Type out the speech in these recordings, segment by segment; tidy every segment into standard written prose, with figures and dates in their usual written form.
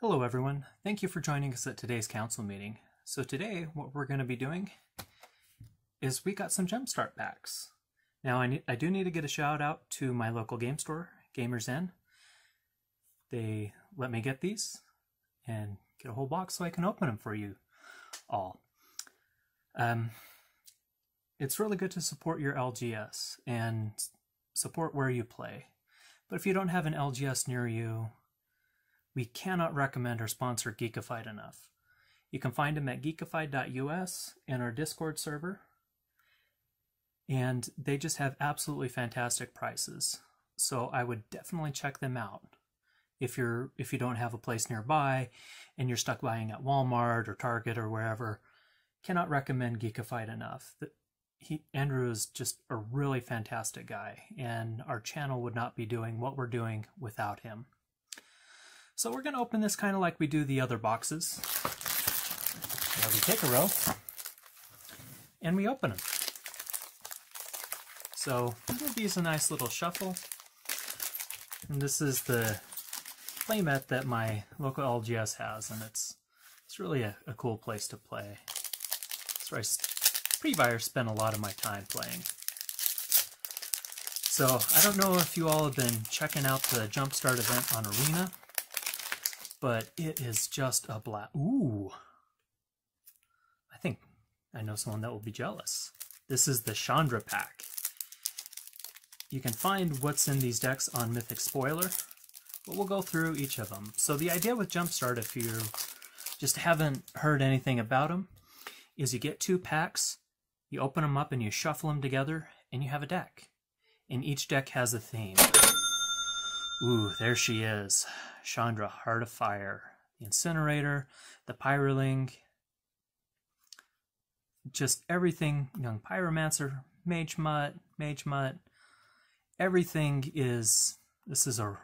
Hello everyone, thank you for joining us at today's council meeting. So today what we're going to be doing is we got some JumpStart packs. Now I do need to get a shout out to my local game store, Gamers Inn. They let me get these and get a whole box so I can open them for you all. It's really good to support your LGS and support where you play. But if you don't have an LGS near you, we cannot recommend or sponsor Geekified enough. You can find them at geekified.us in our Discord server, and they just have absolutely fantastic prices. So I would definitely check them out. If you don't have a place nearby and you're stuck buying at Walmart or Target or wherever, cannot recommend Geekified enough. Andrew is just a really fantastic guy, and our channel would not be doing what we're doing without him. So we're going to open this kind of like we do the other boxes. We take a row and we open them. So give these a nice little shuffle. And this is the playmat that my local LGS has, and it's really a cool place to play. That's where pre-buyer spent a lot of my time playing. So I don't know if you all have been checking out the JumpStart event on Arena, but it is just a blast. Ooh! I think I know someone that will be jealous. This is the Chandra pack. You can find what's in these decks on Mythic Spoiler, but we'll go through each of them. So the idea with JumpStart, if you just haven't heard anything about them, is you get 2 packs, you open them up and you shuffle them together, and you have a deck. And each deck has a theme. Ooh, there she is. Chandra, Heart of Fire, the Incinerator, the Pyroling, just everything. Young Pyromancer, Mage Mutt, everything is, this is a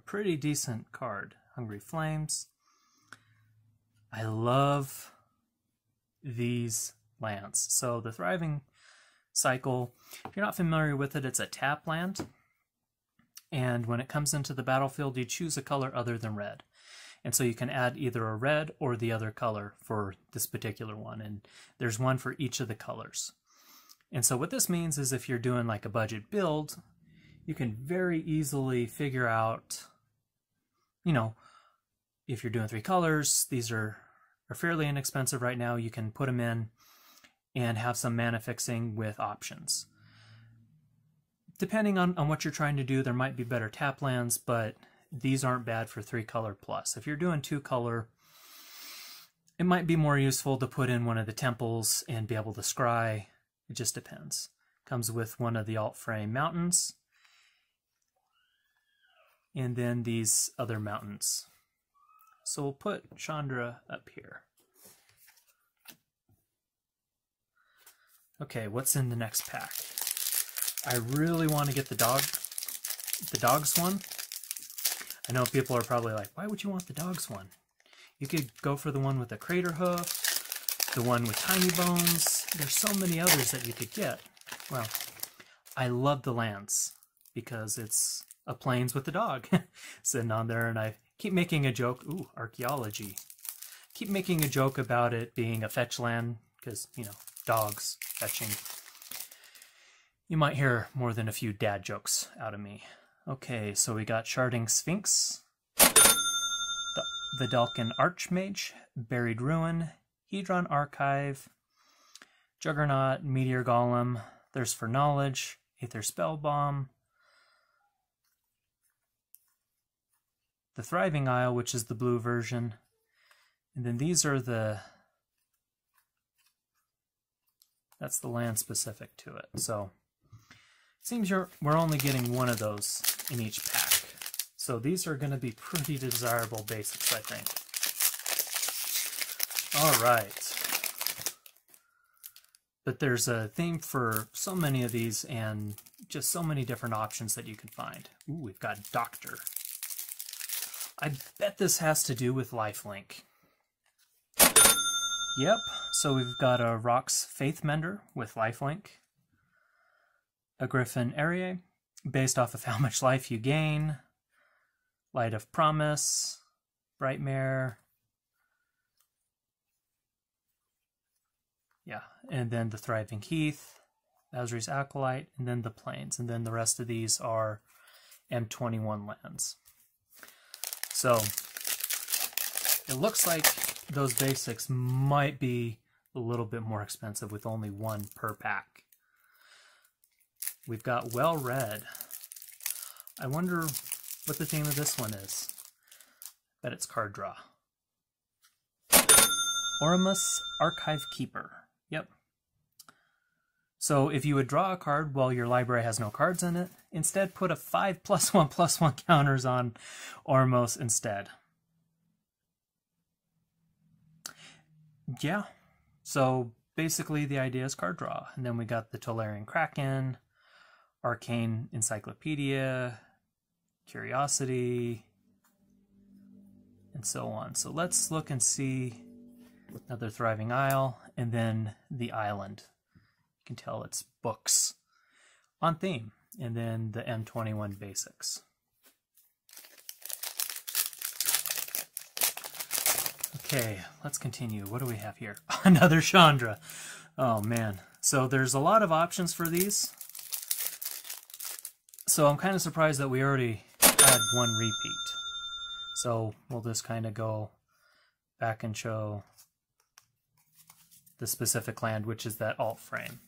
pretty decent card. Hungry Flames. I love these lands. So the Thriving Cycle, if you're not familiar with it, it's a tap land. And when it comes into the battlefield, you choose a color other than red. And so you can add either a red or the other color for this particular one. And there's one for each of the colors. And so what this means is if you're doing like a budget build, you can very easily figure out, you know, if you're doing 3 colors, these are fairly inexpensive right now. You can put them in and have some mana fixing with options. Depending on what you're trying to do, there might be better tap lands, but these aren't bad for 3 color plus. If you're doing 2 color, it might be more useful to put in one of the temples and be able to scry. It just depends. Comes with one of the alt frame mountains, and then these other mountains. So we'll put Chandra up here. Okay, what's in the next pack? I really want to get the dogs one. I know people are probably like, why would you want the dogs one? You could go for the one with the crater hoof, the one with tiny bones. There's so many others that you could get. Well, I love the lands because it's a plains with the dog sitting on there, and I keep making a joke. Ooh, archaeology. Keep making a joke about it being a fetch land because, you know, dogs fetching. You might hear more than a few dad jokes out of me. Okay, so we got Sharding Sphinx, the Dalkin Archmage, Buried Ruin, Hedron Archive, Juggernaut, Meteor Golem, there's For Knowledge, Aether Spellbomb, the Thriving Isle, which is the blue version, and then these are that's the land specific to it. So seems we're only getting one of those in each pack. So these are going to be pretty desirable basics, I think. All right. But there's a theme for so many of these and just so many different options that you can find. Ooh, we've got Doctor. I bet this has to do with lifelink. Yep, so we've got a Rox Faith Mender with lifelink. A Griffin Area, based off of how much life you gain. Light of Promise, Brightmare. Yeah, and then the Thriving Heath, Azri's Acolyte, and then the Plains. And then the rest of these are M21 lands. So it looks like those basics might be a little bit more expensive with only one per pack. We've got Well Read. I wonder what the theme of this one is. Bet it's card draw. Oramus Archive Keeper. Yep. So if you would draw a card while your library has no cards in it, instead put a 5+1/+1 counters on Oramos instead. Yeah. So basically the idea is card draw. And then we got the Tolarian Kraken, Arcane Encyclopedia, Curiosity, and so on. So let's look and see another Thriving Isle, and then the Island. You can tell it's books on theme, and then the M21 basics. Okay, let's continue. What do we have here? Another Chandra. Oh man. So there's a lot of options for these. So I'm kind of surprised that we already had one repeat. So we'll just kind of go back and show the specific land, which is that alt frame.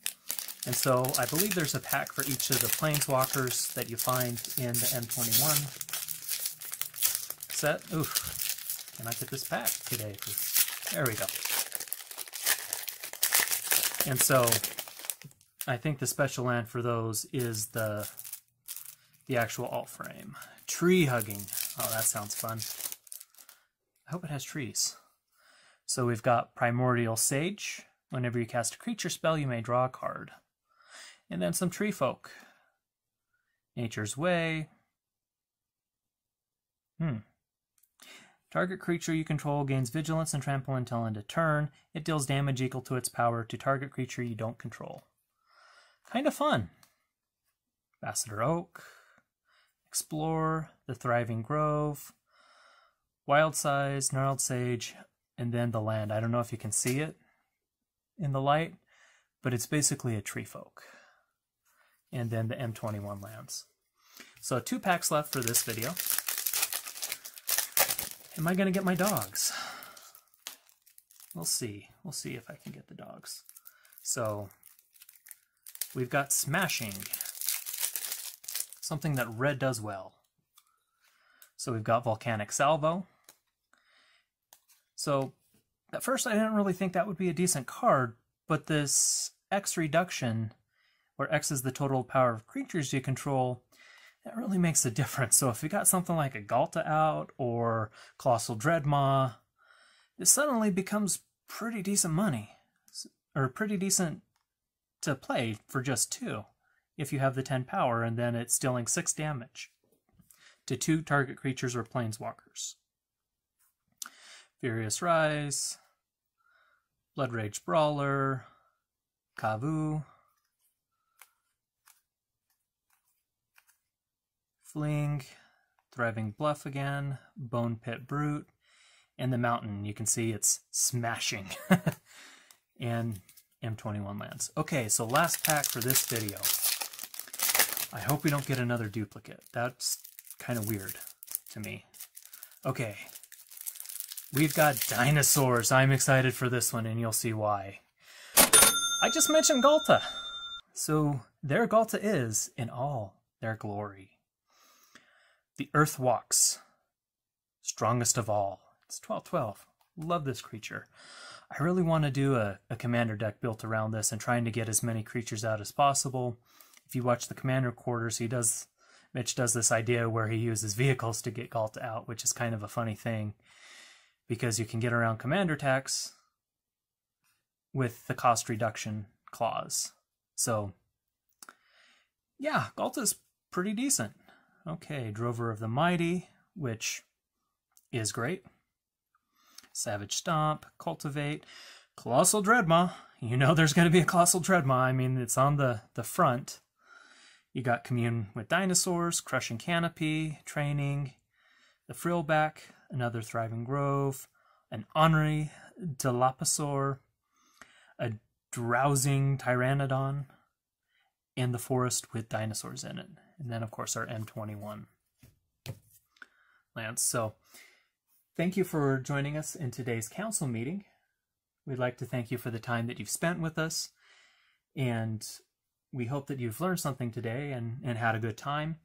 And so I believe there's a pack for each of the planeswalkers that you find in the M21 set. Oof, cannot get this pack today. There we go. And so I think the special land for those is the actual alt frame. Tree hugging. Oh, that sounds fun. I hope it has trees. So we've got Primordial Sage. Whenever you cast a creature spell, you may draw a card. And then some Tree Folk. Nature's Way. Target creature you control gains Vigilance and Trample until end of turn. It deals damage equal to its power to target creature you don't control. Kind of fun. Ambassador Oak. Explore. The Thriving Grove. Wild Size. Gnarled Sage. And then the land. I don't know if you can see it in the light, but it's basically a Tree Folk. And then the M21 lands. So 2 packs left for this video. Am I going to get my dogs? We'll see. We'll see if I can get the dogs. So we've got Smashing. Something that red does well. So we've got Volcanic Salvo. So at first I didn't really think that would be a decent card, but this X reduction, where X is the total power of creatures you control, that really makes a difference. So if you got something like a Galta out or Colossal Dreadmaw, it suddenly becomes pretty decent money, or pretty decent to play for just 2 if you have the 10 power, and then it's dealing 6 damage to 2 target creatures or planeswalkers. Furious Rise, Blood Rage Brawler, Kavu, Fling, Thriving Bluff again, Bone Pit Brute, and the Mountain. You can see it's smashing. And M21 lands. Okay, so last pack for this video. I hope we don't get another duplicate. That's kind of weird to me. Okay. We've got dinosaurs. I'm excited for this one, and you'll see why. I just mentioned Galta. So there Galta is in all their glory. The Earth Walks. Strongest of all. It's 12/12. Love this creature. I really want to do a commander deck built around this and trying to get as many creatures out as possible. If you watch the commander quarters, Mitch does this idea where he uses vehicles to get Galta out, which is kind of a funny thing, because you can get around commander tax with the cost reduction clause. So, yeah, Galta's pretty decent. Okay, Drover of the Mighty, which is great. Savage Stomp, Cultivate, Colossal Dreadmaw. You know there's going to be a Colossal Dreadmaw. I mean, it's on the front. You got Commune with Dinosaurs, Crushing Canopy, Training, the Frillback, another Thriving Grove, an Henri de Lapasor, a Drowsing Pteranodon, and the forest with dinosaurs in it. And then, of course, our M21 lands. So thank you for joining us in today's council meeting. We'd like to thank you for the time that you've spent with us, and we hope that you've learned something today and had a good time.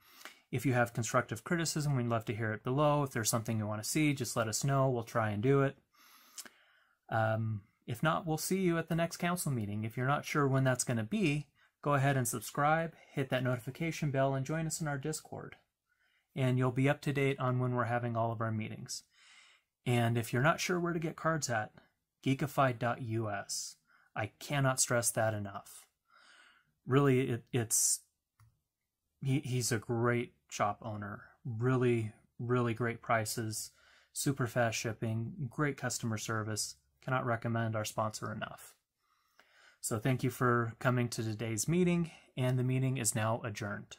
If you have constructive criticism, we'd love to hear it below. If there's something you want to see, just let us know. We'll try and do it. If not, we'll see you at the next council meeting. If you're not sure when that's going to be, go ahead and subscribe, hit that notification bell, and join us in our Discord. And you'll be up to date on when we're having all of our meetings. And if you're not sure where to get cards at, geekified.us. I cannot stress that enough. Really, he's a great shop owner. Really, really great prices, super fast shipping, great customer service. Cannot recommend our sponsor enough. So thank you for coming to today's meeting, and the meeting is now adjourned.